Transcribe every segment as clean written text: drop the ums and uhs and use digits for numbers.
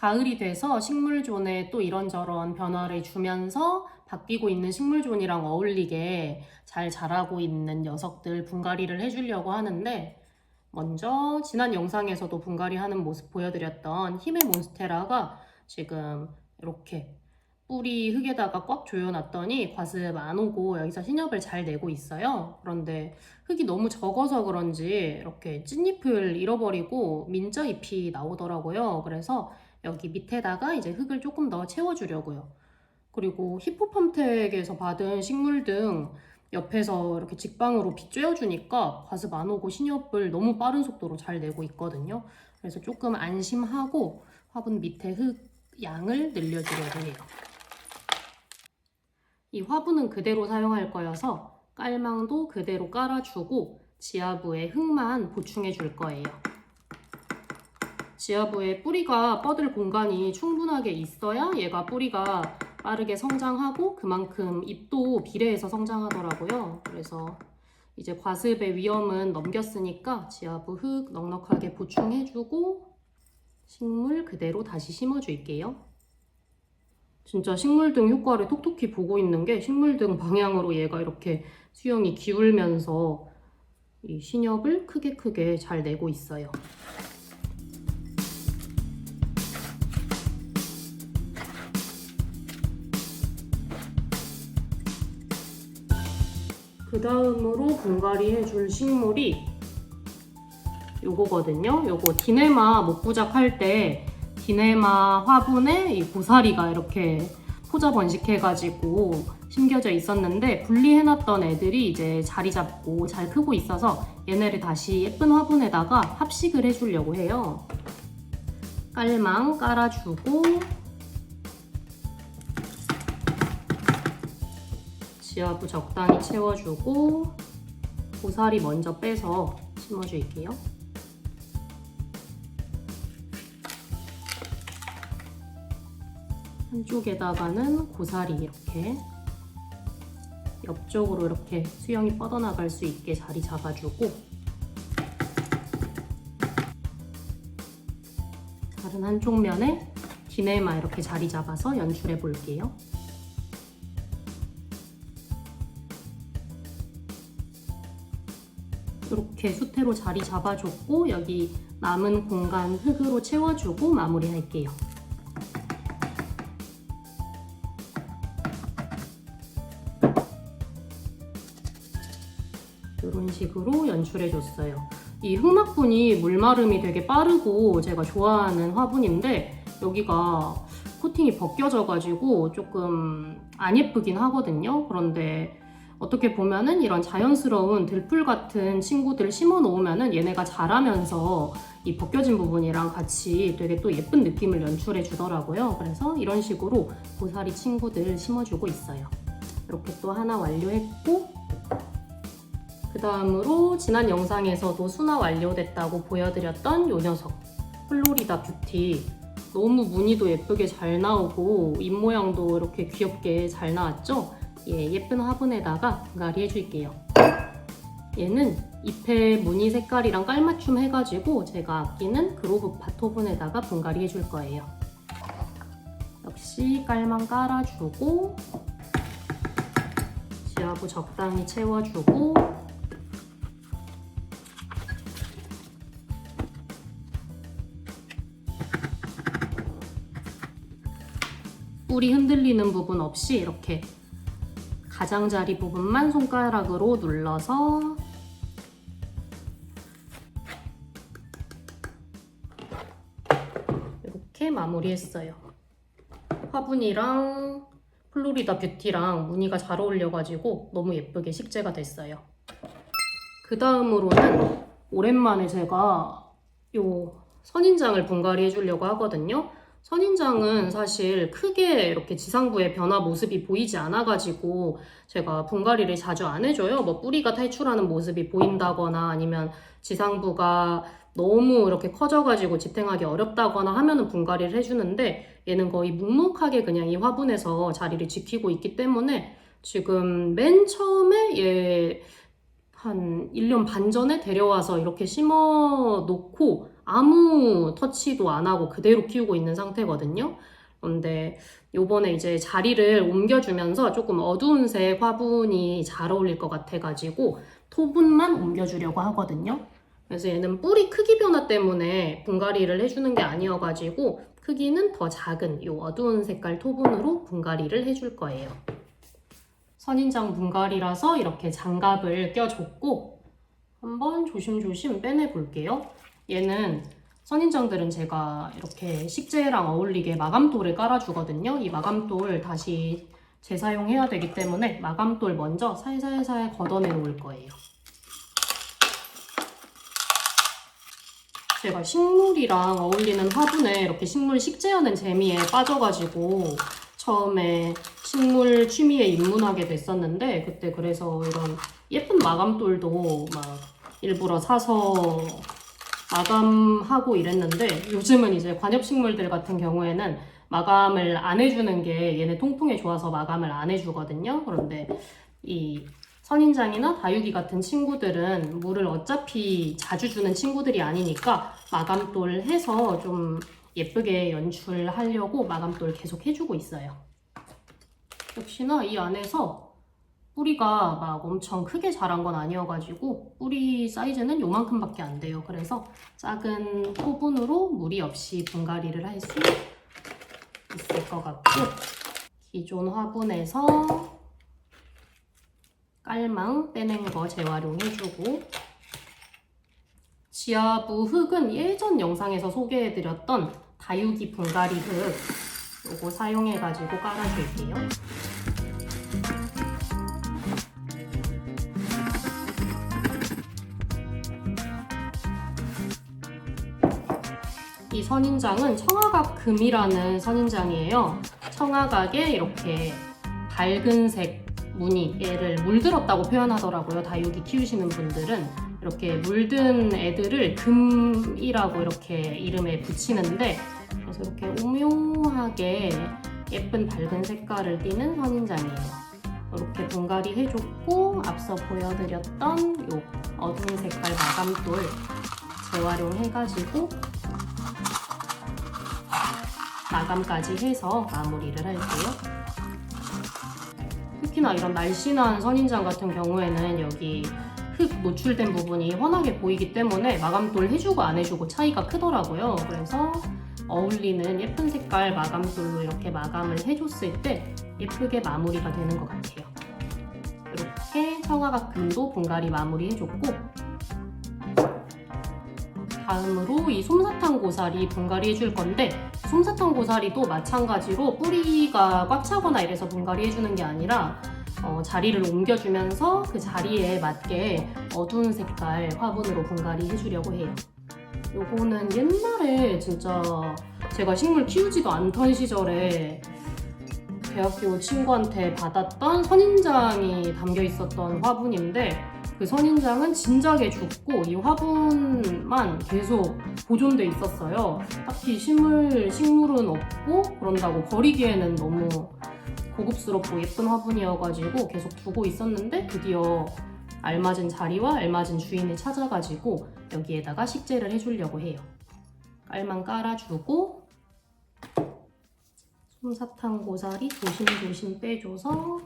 가을이 돼서 식물존에 또 이런저런 변화를 주면서 바뀌고 있는 식물존이랑 어울리게 잘 자라고 있는 녀석들 분갈이를 해주려고 하는데, 먼저 지난 영상에서도 분갈이 하는 모습 보여드렸던 힘의 몬스테라가 지금 이렇게 뿌리 흙에다가 꽉 조여놨더니 과습 안 오고 여기서 신엽을 잘 내고 있어요. 그런데 흙이 너무 적어서 그런지 이렇게 찐잎을 잃어버리고 민저잎이 나오더라고요. 그래서 여기 밑에다가 이제 흙을 조금 더 채워주려고요. 그리고 히포팜텍에서 받은 식물 등 옆에서 이렇게 직방으로 빗 쬐어주니까 과습 안 오고 신엽을 너무 빠른 속도로 잘 내고 있거든요. 그래서 조금 안심하고 화분 밑에 흙 양을 늘려주려고 해요. 이 화분은 그대로 사용할 거여서 깔망도 그대로 깔아주고 지하부에 흙만 보충해 줄 거예요. 지하부에 뿌리가 뻗을 공간이 충분하게 있어야 얘가 뿌리가 빠르게 성장하고 그만큼 잎도 비례해서 성장하더라고요. 그래서 이제 과습의 위험은 넘겼으니까 지하부 흙 넉넉하게 보충해주고 식물 그대로 다시 심어줄게요. 진짜 식물등 효과를 톡톡히 보고 있는 게 식물등 방향으로 얘가 이렇게 수영이 기울면서 이 신엽을 크게 잘 내고 있어요. 그 다음으로 분갈이 해줄 식물이 요거거든요. 요거 디네마 목부작 할 때 디네마 화분에 이 고사리가 이렇게 포자 번식해가지고 심겨져 있었는데 분리해놨던 애들이 이제 자리 잡고 잘 크고 있어서 얘네를 다시 예쁜 화분에다가 합식을 해주려고 해요. 깔망 깔아주고 지하부 적당히 채워주고 고사리 먼저 빼서 심어줄게요. 한쪽에다가는 고사리 이렇게 옆쪽으로 이렇게 수영이 뻗어나갈 수 있게 자리 잡아주고 다른 한쪽 면에 디네마 이렇게 자리 잡아서 연출해 볼게요. 이렇게 수태로 자리 잡아줬고 여기 남은 공간 흙으로 채워주고 마무리할게요. 이런 식으로 연출해줬어요. 이 흙막분이 물마름이 되게 빠르고 제가 좋아하는 화분인데 여기가 코팅이 벗겨져가지고 조금 안 예쁘긴 하거든요. 그런데 어떻게 보면은 이런 자연스러운 들풀 같은 친구들을 심어 놓으면은 얘네가 자라면서 이 벗겨진 부분이랑 같이 되게 또 예쁜 느낌을 연출해 주더라고요. 그래서 이런 식으로 고사리 친구들 심어주고 있어요. 이렇게 또 하나 완료했고 그 다음으로 지난 영상에서도 수납 완료됐다고 보여드렸던 이 녀석 플로리다 뷰티 너무 무늬도 예쁘게 잘 나오고 잎 모양도 이렇게 귀엽게 잘 나왔죠? 예, 예쁜 화분에다가 분갈이 해줄게요. 얘는 잎의 무늬 색깔이랑 깔맞춤 해가지고 제가 아끼는 그로브 밭호분에다가 분갈이 해줄 거예요. 역시 깔만 깔아주고 지하부 적당히 채워주고 뿌리 흔들리는 부분 없이 이렇게 가장자리 부분만 손가락으로 눌러서 이렇게 마무리했어요. 화분이랑 플로리다 뷰티랑 무늬가 잘 어울려가지고 너무 예쁘게 식재가 됐어요. 그 다음으로는 오랜만에 제가 요 선인장을 분갈이 해주려고 하거든요. 선인장은 사실 크게 이렇게 지상부의 변화 모습이 보이지 않아가지고 제가 분갈이를 자주 안 해줘요. 뭐 뿌리가 탈출하는 모습이 보인다거나 아니면 지상부가 너무 이렇게 커져가지고 지탱하기 어렵다거나 하면은 분갈이를 해주는데 얘는 거의 묵묵하게 그냥 이 화분에서 자리를 지키고 있기 때문에 지금 맨 처음에 얘 한 1년 반 전에 데려와서 이렇게 심어 놓고 아무 터치도 안 하고 그대로 키우고 있는 상태거든요. 그런데 요번에 이제 자리를 옮겨주면서 조금 어두운 색 화분이 잘 어울릴 것 같아가지고 토분만 옮겨주려고 하거든요. 그래서 얘는 뿌리 크기 변화 때문에 분갈이를 해주는 게 아니어가지고 크기는 더 작은 이 어두운 색깔 토분으로 분갈이를 해줄 거예요. 선인장 분갈이라서 이렇게 장갑을 껴줬고 한번 조심조심 빼내 볼게요. 얘는 선인장들은 제가 이렇게 식재랑 어울리게 마감돌을 깔아주거든요. 이 마감돌 다시 재사용해야 되기 때문에 마감돌 먼저 살살살 걷어내 놓을 거예요. 제가 식물이랑 어울리는 화분에 이렇게 식물 식재하는 재미에 빠져가지고 처음에 식물 취미에 입문하게 됐었는데 그때 그래서 이런 예쁜 마감돌도 막 일부러 사서 마감하고 이랬는데 요즘은 이제 관엽식물들 같은 경우에는 마감을 안 해주는 게 얘네 통풍에 좋아서 마감을 안 해주거든요. 그런데 이 선인장이나 다육이 같은 친구들은 물을 어차피 자주 주는 친구들이 아니니까 마감돌 해서 좀 예쁘게 연출하려고 마감돌 계속 해주고 있어요. 역시나 이 안에서 뿌리가 막 엄청 크게 자란 건 아니어가지고 뿌리 사이즈는 요만큼밖에 안 돼요. 그래서 작은 토분으로 무리 없이 분갈이를 할 수 있을 것 같고 기존 화분에서 깔망 빼낸 거 재활용해주고 지하부 흙은 예전 영상에서 소개해드렸던 다육이 분갈이 흙 요거 사용해가지고 깔아줄게요. 이 선인장은 청아각 금이라는 선인장이에요. 청아각에 이렇게 밝은 색 무늬, 얘를 물들었다고 표현하더라고요. 다육이 키우시는 분들은 이렇게 물든 애들을 금이라고 이렇게 이름에 붙이는데 그래서 이렇게 오묘하게 예쁜 밝은 색깔을 띠는 선인장이에요. 이렇게 분갈이 해줬고 앞서 보여드렸던 요 어두운 색깔 마감돌 재활용해가지고 마감까지 해서 마무리를 할게요. 특히나 이런 날씬한 선인장 같은 경우에는 여기 흙 노출된 부분이 환하게 보이기 때문에 마감돌 해주고 안 해주고 차이가 크더라고요. 그래서 어울리는 예쁜 색깔 마감돌로 이렇게 마감을 해줬을 때 예쁘게 마무리가 되는 것 같아요. 이렇게 청아각 금도 분갈이 마무리 해줬고 다음으로 이 솜사탕 고사리 분갈이 해줄 건데 솜사탕 고사리도 마찬가지로 뿌리가 꽉 차거나 이래서 분갈이 해주는 게 아니라 자리를 옮겨주면서 그 자리에 맞게 어두운 색깔 화분으로 분갈이 해주려고 해요. 요거는 옛날에 진짜 제가 식물 키우지도 않던 시절에 대학교 친구한테 받았던 선인장이 담겨 있었던 화분인데 그 선인장은 진작에 죽고 이 화분만 계속 보존돼 있었어요. 딱히 식물은 없고 그런다고 버리기에는 너무 고급스럽고 예쁜 화분이어가지고 계속 두고 있었는데 드디어 알맞은 자리와 알맞은 주인을 찾아가지고 여기에다가 식재를 해주려고 해요. 깔만 깔아주고 솜사탕 고사리 조심조심 빼줘서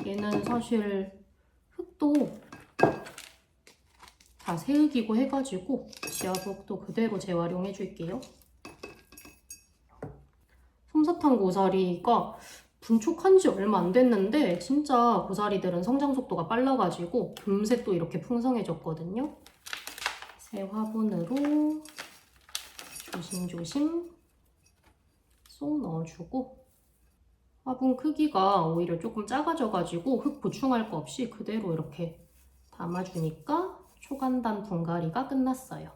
얘는 사실 흙도 다 새흙이고 해가지고 지하부 흙도 그대로 재활용해줄게요. 솜사탕 고사리가 분촉한 지 얼마 안 됐는데 진짜 고사리들은 성장 속도가 빨라가지고 금세 또 이렇게 풍성해졌거든요. 새 화분으로 조심조심 쏙 넣어주고 화분 크기가 오히려 조금 작아져가지고 흙 보충할 거 없이 그대로 이렇게 담아주니까 초간단 분갈이가 끝났어요.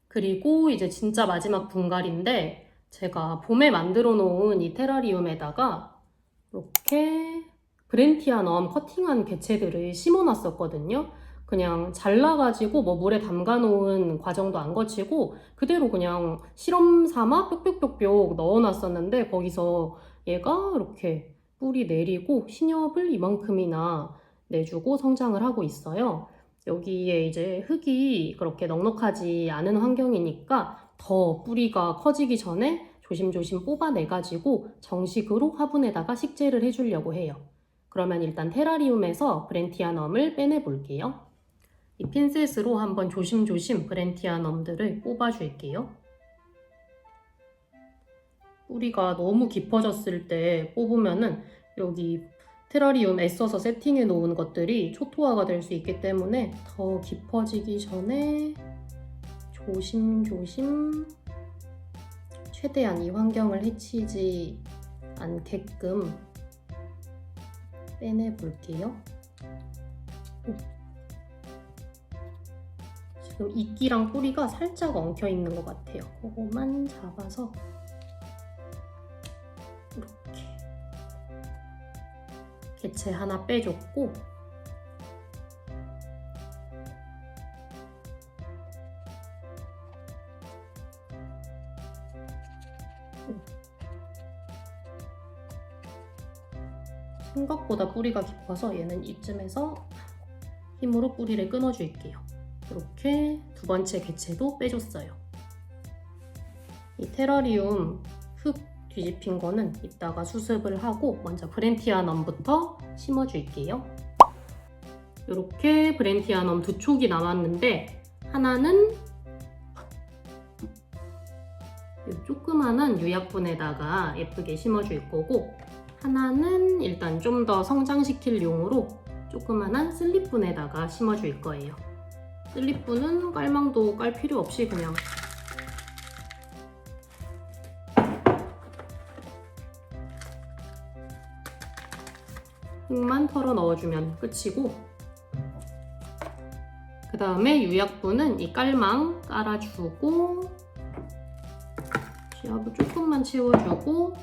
그리고 이제 진짜 마지막 분갈이인데 제가 봄에 만들어 놓은 이 테라리움에다가 이렇게 브렌티아넘 커팅한 개체들을 심어 놨었거든요. 그냥 잘라가지고 뭐 물에 담가 놓은 과정도 안 거치고 그대로 그냥 실험 삼아 뾱뾱뾱뾱 넣어 놨었는데 거기서 얘가 이렇게 뿌리 내리고 신엽을 이만큼이나 내주고 성장을 하고 있어요. 여기에 이제 흙이 그렇게 넉넉하지 않은 환경이니까 더 뿌리가 커지기 전에 조심조심 뽑아내가지고 정식으로 화분에다가 식재를 해주려고 해요. 그러면 일단 테라리움에서 브렌티아넘을 빼내볼게요. 이 핀셋으로 한번 조심조심 브렌티아넘들을 뽑아줄게요. 뿌리가 너무 깊어졌을 때 뽑으면은 여기 테라리움 애써서 세팅해 놓은 것들이 초토화가 될 수 있기 때문에 더 깊어지기 전에 조심조심 최대한 이 환경을 해치지 않게끔 빼내 볼게요. 지금 이끼랑 뿌리가 살짝 엉켜 있는 것 같아요. 그거만 잡아서 이렇게 개체 하나 빼줬고, 생각보다 뿌리가 깊어서 얘는 이쯤에서 힘으로 뿌리를 끊어줄게요. 이렇게 두 번째 개체도 빼줬어요. 이 테라리움 흙 뒤집힌 거는 이따가 수습을 하고 먼저 브렌티아넘부터 심어줄게요. 이렇게 브렌티아넘 두 촉이 남았는데 하나는 이 조그만한 유약분에다가 예쁘게 심어줄 거고, 하나는 일단 좀 더 성장시킬 용으로 조그만한 슬립분에다가 심어줄 거예요. 슬립분은 깔망도 깔 필요 없이 그냥 흙만 털어 넣어주면 끝이고, 그 다음에 유약분은 이 깔망 깔아주고 지압을 조금만 채워주고,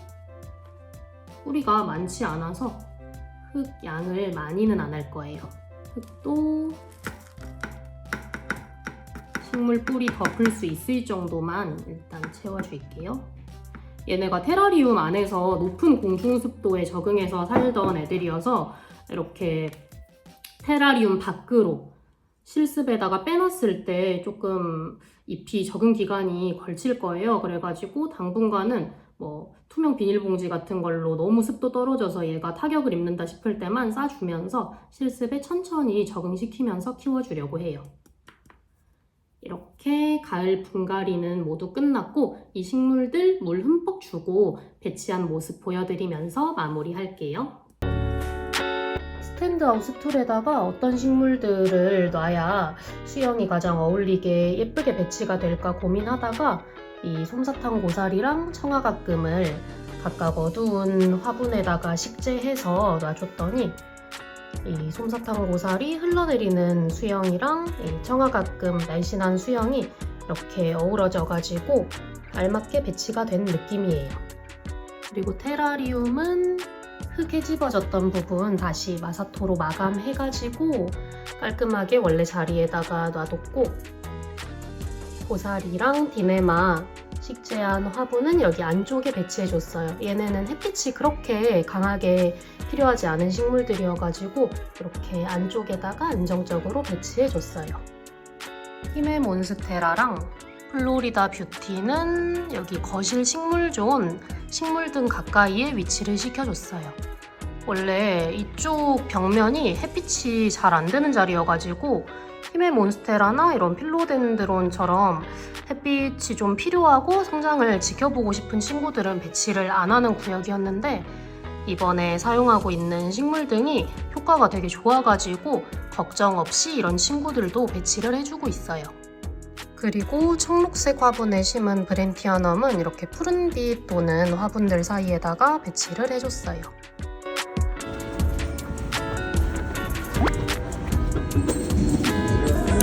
뿌리가 많지 않아서 흙 양을 많이는 안 할 거예요. 흙도 식물 뿌리 덮을 수 있을 정도만 일단 채워줄게요. 얘네가 테라리움 안에서 높은 공중습도에 적응해서 살던 애들이어서 이렇게 테라리움 밖으로 실습에다가 빼놨을 때 조금 잎이 적응 기간이 걸칠 거예요. 그래가지고 당분간은 뭐 투명 비닐봉지 같은 걸로 너무 습도 떨어져서 얘가 타격을 입는다 싶을 때만 싸주면서 실습에 천천히 적응시키면서 키워주려고 해요. 이렇게 가을 분갈이는 모두 끝났고 이 식물들 물 흠뻑 주고 배치한 모습 보여드리면서 마무리할게요. 스탠드아웃 스툴에다가 어떤 식물들을 놔야 수영이 가장 어울리게 예쁘게 배치가 될까 고민하다가 이 솜사탕 고사리랑 청아가끔을 각각 어두운 화분에다가 식재해서 놔줬더니 이 솜사탕 고사리 흘러내리는 수영이랑 이 청아가끔 날씬한 수영이 이렇게 어우러져가지고 알맞게 배치가 된 느낌이에요. 그리고 테라리움은 흙에 집어졌던 부분 다시 마사토로 마감해가지고 깔끔하게 원래 자리에다가 놔뒀고, 고사리랑 디네마 식재한 화분은 여기 안쪽에 배치해줬어요. 얘네는 햇빛이 그렇게 강하게 필요하지 않은 식물들이어가지고 이렇게 안쪽에다가 안정적으로 배치해줬어요. 히메 몬스테라랑 플로리다 뷰티는 여기 거실 식물존 식물등 가까이에 위치를 시켜줬어요. 원래 이쪽 벽면이 햇빛이 잘 안 드는 자리여가지고 히메 몬스테라나 이런 필로덴드론처럼 햇빛이 좀 필요하고 성장을 지켜보고 싶은 친구들은 배치를 안 하는 구역이었는데, 이번에 사용하고 있는 식물등이 효과가 되게 좋아가지고 걱정 없이 이런 친구들도 배치를 해주고 있어요. 그리고 청록색 화분에 심은 브렌티아넘은 이렇게 푸른빛 도는 화분들 사이에다가 배치를 해줬어요.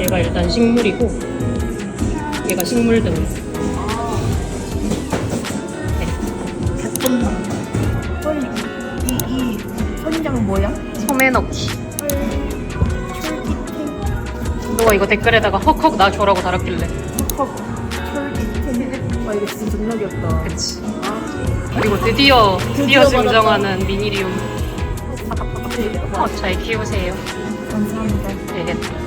얘가 일단 식물이고 얘가 식물등. 이 선장 뭐야? 섬에 넣기. 너가 이거 댓글에다가 헉헉 놔줘라고 달았길래. 헉 철기템. 와 이거 진짜 존나 귀엽다. 그치. 그리고 드디어 증정하는 미니리움. 잘 키우세요. 감사합니다. 네.